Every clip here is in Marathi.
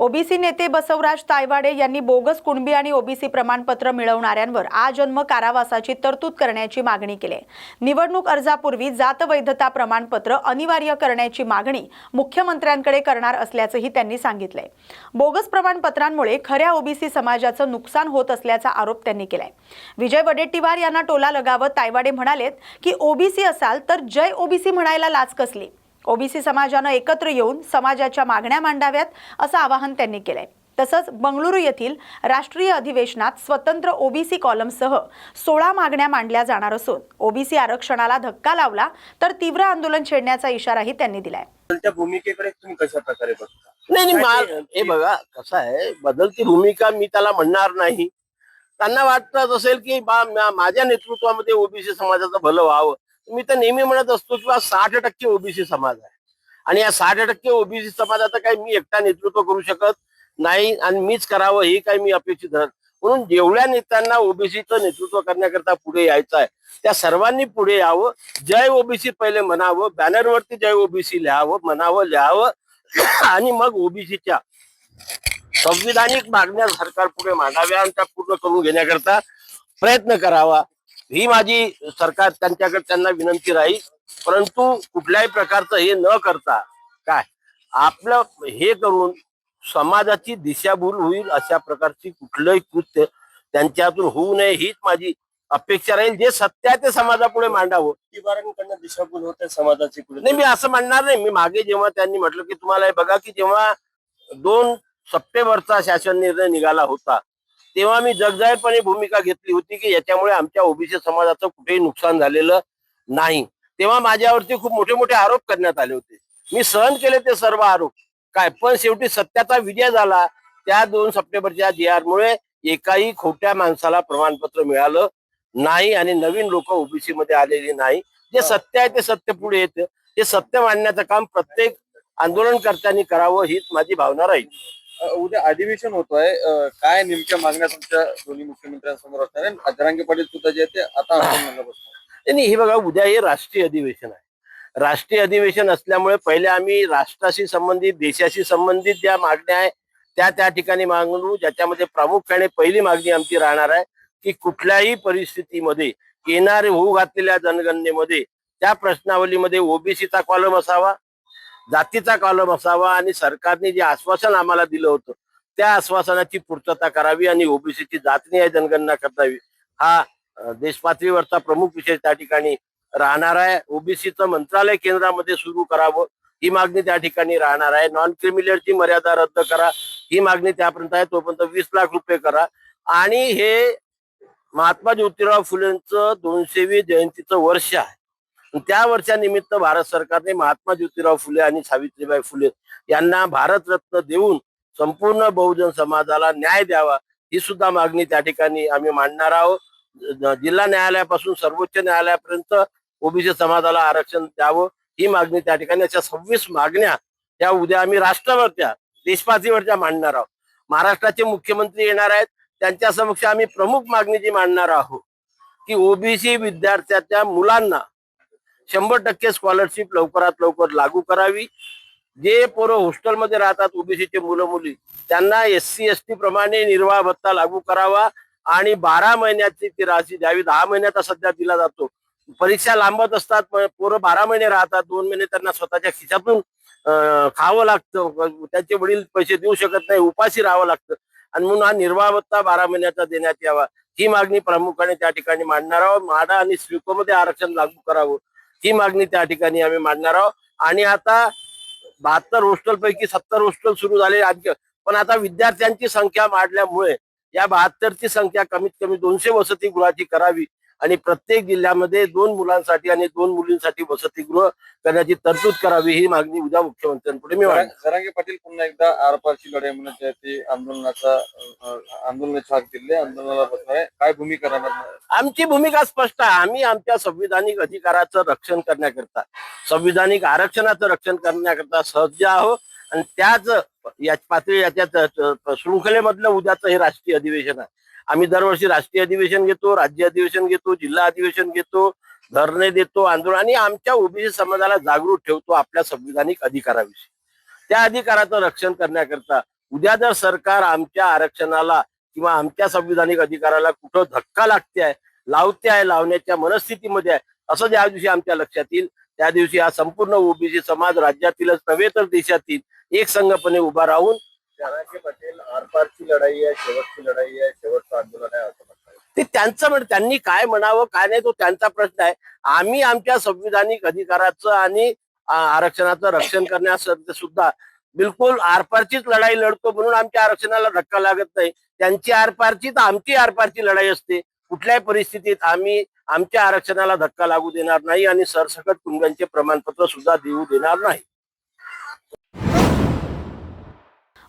ओबीसी नेते बसवराज तायवाडे यांनी बोगस कुणबी आणि ओबीसी प्रमाणपत्र मिळवणाऱ्यांवर आजन्म कारावासाची तरतूद करण्याची मागणी केली. निवडणूक अर्जापूर्वी जात वैधता प्रमाणपत्र अनिवार्य करण्याची मागणी मुख्यमंत्र्यांकडे करणार असल्याचंही त्यांनी सांगितलंय. बोगस प्रमाणपत्रांमुळे खऱ्या ओबीसी समाजाचं नुकसान होत असल्याचा आरोप त्यांनी केलाय. विजय वडेट्टीवार यांना टोला लगावत तायवाडे म्हणालेत की ओबीसी असाल तर जय ओबीसी म्हणायला लाज कसली. ओबीसी समाजानं एकत्र येऊन समाजाच्या मागण्या मांडाव्यात असं आवाहन त्यांनी केलंय. तसंच बंगळुरू येथील राष्ट्रीय अधिवेशनात स्वतंत्र ओबीसी कॉलमसह 16 मागण्या मांडल्या जाणार असून ओबीसी आरक्षणाला धक्का लावला तर तीव्र आंदोलन छेडण्याचा इशाराही त्यांनी दिलाय. बदलत्या भूमिकेकडे तुम्ही कशा प्रकारे बघता? नाही, हे बघा कसं आहे, बदलती भूमिका मी त्याला म्हणणार नाही. त्यांना वाटत असेल की माझ्या नेतृत्वामध्ये ओबीसी समाजाचं भलं व्हावं. मी तर नेहमी म्हणत असतो की 60% ओबीसी समाज आहे आणि या 60% ओबीसी समाजाचं काही मी एकटा नेतृत्व करू शकत नाही आणि मीच करावं हे काही मी अपेक्षित धरत. म्हणून जेवढ्या नेत्यांना ओबीसीचं नेतृत्व करण्याकरता पुढे यायचं आहे त्या सर्वांनी पुढे यावं. जय ओबीसी पहिले म्हणावं, बॅनरवरती जय ओबीसी लिहावं आणि मग ओबीसीच्या संविधानिक मागण्या सरकार पुढे मांडाव्या आणि त्या पूर्ण करून घेण्याकरता प्रयत्न करावा ही माझी सरकार त्यांना विनंती राहील. परंतु कुठल्याही प्रकारचं हे न करता काय आपलं हे करून समाजाची दिशाभूल होईल अशा प्रकारची कुठलंही कृत्य त्यांच्यातून होऊ नये हीच माझी अपेक्षा राहील. जे सत्य आहे ते समाजापुढे मांडावं. वडेट्टीवारांकडनं दिशाभूल होते समाजाची कुठे. नाही, मी असं म्हणणार नाही. मी मागे जेव्हा त्यांनी म्हटलं की तुम्हाला हे बघा की जेव्हा 2 सप्टेंबरचा शासन निर्णय निघाला होता तेव्हा मी जगजाहीरपणे भूमिका घेतली होती की याच्यामुळे आमच्या ओबीसी समाजाचं कुठेही नुकसान झालेलं नाही. तेव्हा माझ्यावरती खूप मोठे मोठे आरोप करण्यात आले होते. मी सहन केले ते सर्व आरोप काय, पण शेवटी सत्याचा विजय झाला. त्या 2 सप्टेंबरच्या जी.आर मुळे एकाही खोट्या माणसाला प्रमाणपत्र मिळालं नाही आणि नवीन लोक ओबीसी मध्ये आलेली नाही. जे सत्य आहे ते सत्य पुढे येतं. हे सत्य मांडण्याचं काम प्रत्येक आंदोलनकर्त्यांनी करावं हीच माझी भावना राहील. उद्या अधिवेशन होतोय, काय नेमक्या मागण्या तुमच्या दोन्ही मुख्यमंत्र्यांसमोर असणार आहे? जरांगे पाटील सुद्धा जे ते आता आंदोलनाला बसणार. नाही, हे बघा उद्या हे राष्ट्रीय अधिवेशन आहे. राष्ट्रीय अधिवेशन असल्यामुळे पहिले आम्ही राष्ट्राशी संबंधित देशाशी संबंधित ज्या मागण्या आहे त्या ठिकाणी मागणू. ज्याच्यामध्ये प्रामुख्याने पहिली मागणी आमची राहणार आहे की कुठल्याही परिस्थितीमध्ये येणारे होऊ घातलेल्या जनगणनेमध्ये त्या प्रश्नावलीमध्ये ओबीसीचा कॉलम असावा, जातीचा कॉलम असावा आणि सरकारने जे आश्वासन आम्हाला दिलं होतं त्या आश्वासनाची पूर्तता करावी आणि ओबीसीची जातनीय जनगणना करावी हा देशपातळीवरचा प्रमुख विषय त्या ठिकाणी राहणार आहे. ओबीसीचं मंत्रालय केंद्रामध्ये सुरू करावं ही मागणी त्या ठिकाणी राहणार आहे. नॉन क्रिमिलियरची मर्यादा रद्द करा ही मागणी त्यापर्यंत आहे. तोपर्यंत 20 लाख रुपये करा आणि हे महात्मा ज्योतिराव फुलेंचं 200वी जयंतीचं वर्ष आहे. त्या वर्षानिमित्त भारत सरकारने महात्मा ज्योतिराव फुले आणि सावित्रीबाई फुले यांना भारतरत्न देऊन संपूर्ण बहुजन समाजाला न्याय द्यावा ही सुद्धा मागणी त्या ठिकाणी आम्ही मांडणार आहोत. जिल्हा न्यायालयापासून सर्वोच्च न्यायालयापर्यंत ओबीसी समाजाला आरक्षण द्यावं ही मागणी त्या ठिकाणी. अशा 26 मागण्या त्या उद्या आम्ही राष्ट्रावरच्या देशपातळीवरच्या मांडणार आहोत. महाराष्ट्राचे मुख्यमंत्री येणार आहेत, त्यांच्या समक्ष आम्ही प्रमुख मागणी जी मांडणार आहोत की ओबीसी विद्यार्थ्याच्या मुलांना 100% स्कॉलरशिप लवकरात लवकर लागू करावी. जे पोरं हॉस्टेलमध्ये राहतात ओबीसीचे मुलं मुली त्यांना SC ST प्रमाणे निर्वाह भत्ता लागू करावा आणि 12 महिन्याची ती राशी द्यावी. 10 महिन्याचा सध्या दिला जातो. परीक्षा लांबत असतात, पोरं 12 महिने राहतात. 2 महिने त्यांना स्वतःच्या खिशातून खावं लागतं. त्यांचे वडील पैसे देऊ शकत नाही, उपाशी राहावं लागतं आणि म्हणून हा निर्वाह भत्ता 12 महिन्याचा देण्यात यावा ही मागणी प्रामुख्याने त्या ठिकाणी मांडणार आहोत. म्हाडा आणि सिडकोमध्ये आरक्षण लागू करावं ही मागणी त्या ठिकाणी आम्ही मांडणार आहोत. आणि आता 72 हॉस्टेल पैकी 70 हॉस्टेल सुरू झाले पण आता विद्यार्थ्यांची संख्या वाढल्यामुळे या 72ची संख्या कमीत कमी 200 वसतिगृहाची करावी आणि प्रत्येक जिल्ह्यामध्ये 2 मुलांसाठी आणि 2 मुलींसाठी वसतिगृह करण्याची तरतूद करावी ही मागणी उद्या मुख्यमंत्र्यांपुढे मी मांडणार. जरांगे पाटील पुन्हा एकदा आरपारची लढाई म्हणत ते आंदोलनाची हाक दिली, आंदोलनाला बसणार आहे. काय भूमिका राहणार? आमची भूमिका स्पष्ट आहे. आम्ही आमच्या संविधानिक अधिकाराचं रक्षण करण्याकरता, संविधानिक आरक्षणाचं रक्षण करण्याकरता सज्ज आहोत आणि त्याच याच्या शृंखलेमधलं उद्याचं हे राष्ट्रीय अधिवेशन आहे. आम्ही दरवर्षी राष्ट्रीय अधिवेशन घेतो, राज्य अधिवेशन घेतो, जिल्हा अधिवेशन घेतो, धरणे देतो, आंदोलन आणि आमच्या ओबीसी समाजाला जागृत ठेवतो आपल्या संविधानिक अधिकाराविषयी. त्या अधिकाराचं रक्षण करण्याकरता उद्या जर सरकार आमच्या आरक्षणाला किंवा आमच्या संविधानिक अधिकाराला कुठं धक्का लावण्याच्या मनस्थितीमध्ये आहे असं ज्या दिवशी आमच्या लक्षात येईल त्या दिवशी हा संपूर्ण ओबीसी समाज राज्यातीलच नव्हे तर देशातील एक संघपणे उभा राहून जरांगे पाटील आरपारची लढाई आहे, शेवटची लढाई आहे, शेवटचं आंदोलन आहे असं म्हणतात. ते त्यांचं त्यांनी काय म्हणावं काय नाही तो त्यांचा प्रश्न आहे. आम्ही आमच्या संविधानिक अधिकाराचं आणि आरक्षणाचं रक्षण करण्यासाठी सुद्धा बिलकुल आरपारचीच लढाई लढतो म्हणून आमच्या आरक्षणाला धक्का लागत नाही. त्यांची आरपारची तर आमची आरपारची लढाई असते. कुठल्याही परिस्थितीत आम्ही आमच्या आरक्षणाला धक्का लागू देणार नाही आणि सरसकट कुणब्यांचे प्रमाणपत्र सुद्धा देऊ देणार नाही.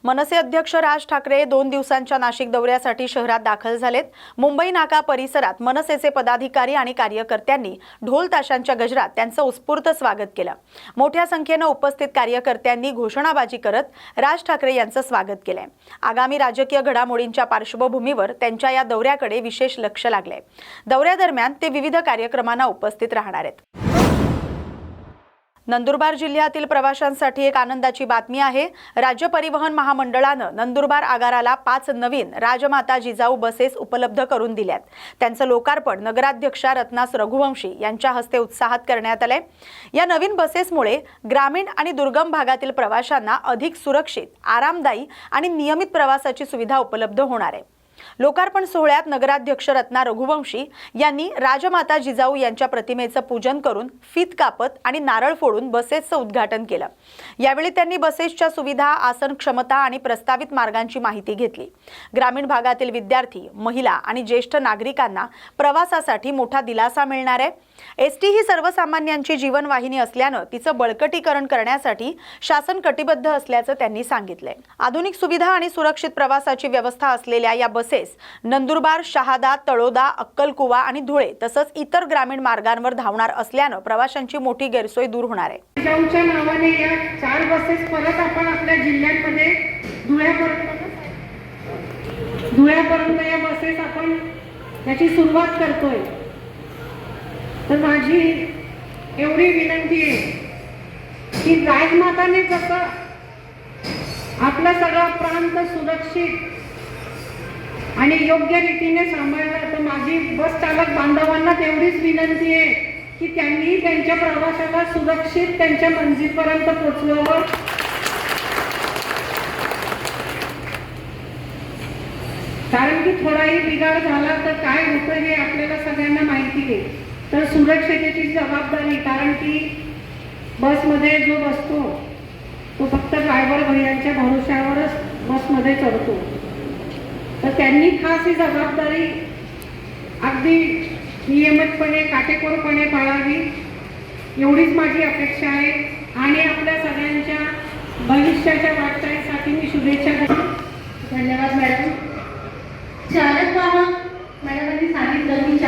मनसे अध्यक्ष राज ठाकरे 2 दिवसांच्या नाशिक दौऱ्यासाठी शहरात दाखल झालेत. मुंबई नाका परिसरात मनसेचे पदाधिकारी आणि कार्यकर्त्यांनी ढोल ताशांच्या गजरात त्यांचं उत्स्फूर्त स्वागत केलं. मोठ्या संख्येनं उपस्थित कार्यकर्त्यांनी घोषणाबाजी करत राज ठाकरे यांचं स्वागत केलंय. आगामी राजकीय घडामोडींच्या पार्श्वभूमीवर त्यांच्या या दौऱ्याकडे विशेष लक्ष लागलंय. दौऱ्यादरम्यान ते विविध कार्यक्रमांना उपस्थित राहणार आहेत. नंदुरबार जिल्ह्यातील प्रवाशांसाठी एक आनंदाची बातमी आहे. राज्य परिवहन महामंडळानं नंदुरबार आगाराला 5 नवीन राजमाता जिजाऊ बसेस उपलब्ध करून दिल्यात. त्यांचं लोकार्पण नगराध्यक्षा रत्नास रघुवंशी यांच्या हस्ते उत्साहात करण्यात आलंय. या नवीन बसेसमुळे ग्रामीण आणि दुर्गम भागातील प्रवाशांना अधिक सुरक्षित, आरामदायी आणि नियमित प्रवासाची सुविधा उपलब्ध होणार आहे. लोकार्पण सोहळ्यात नगराध्यक्ष रत्ना रघुवंशी यांनी राजमाता जिजाऊ यांच्या प्रतिमेचं पूजन करून फीत कापत आणि नारळ फोडून बसेसचं उद्घाटन केलं. यावेळी त्यांनी बसेसच्या सुविधा, आसन क्षमता आणि प्रस्तावित मार्गांची माहिती घेतली. ग्रामीण भागातील विद्यार्थी, महिला आणि ज्येष्ठ नागरिकांना प्रवासासाठी मोठा दिलासा मिळणार आहे. एसटी ही सर्वसामान्यांची जीवनवाहिनी असल्यानं तिचं बळकटीकरण करण्यासाठी शासन कटिबद्ध असल्याचं त्यांनी सांगितलंय. आधुनिक सुविधा आणि सुरक्षित प्रवासाची व्यवस्था असलेल्या या बसेस नंदुरबार, शहादा, तळोदा, अक्कलकुवा आणि धुळे तसंच इतर ग्रामीण मार्गांवर धावणार असल्यानं प्रवाशांची मोठी गैरसोय दूर होणार आहे. जिजाऊच्या नावाने या 4 बसेस परत आपण आपल्या जिल्ह्यांमध्ये धुळ्यापर्यंत या बसेस आपण याची सुरुवात करतोय. तर माझी एवढी विनंती आहे की राजमाताने जसं आपला सगळा प्रांत सुरक्षित आणि योग्य रीतीने सांभाळला, तर माझी बस चालक बांधवांना तेवढीच विनंती आहे की त्यांनी त्यांच्या प्रवासाला सुरक्षित त्यांच्या मंजिलपर्यंत पोहोचवावं. कारण की थोडाही बिघाड झाला तर काय होतं हे आपल्याला सगळ्यांना माहिती आहे. तर सुरक्षितेची जबाबदारी, कारण की बसमध्ये जो बसतो तो फक्त ड्रायव्हर भैयांच्या भरोश्यावरच बसमध्ये चढतो. तर त्यांनी खास ही जबाबदारी अगदी नियमितपणे, काटेकोरपणे पाळावी एवढीच माझी अपेक्षा आहे. आणि आपल्या सगळ्यांच्या भविष्याच्या वाटचालीसाठी मी शुभेच्छा देते. धन्यवाद मॅडम. चालक वाहक मॅडमांनी सांगितलं की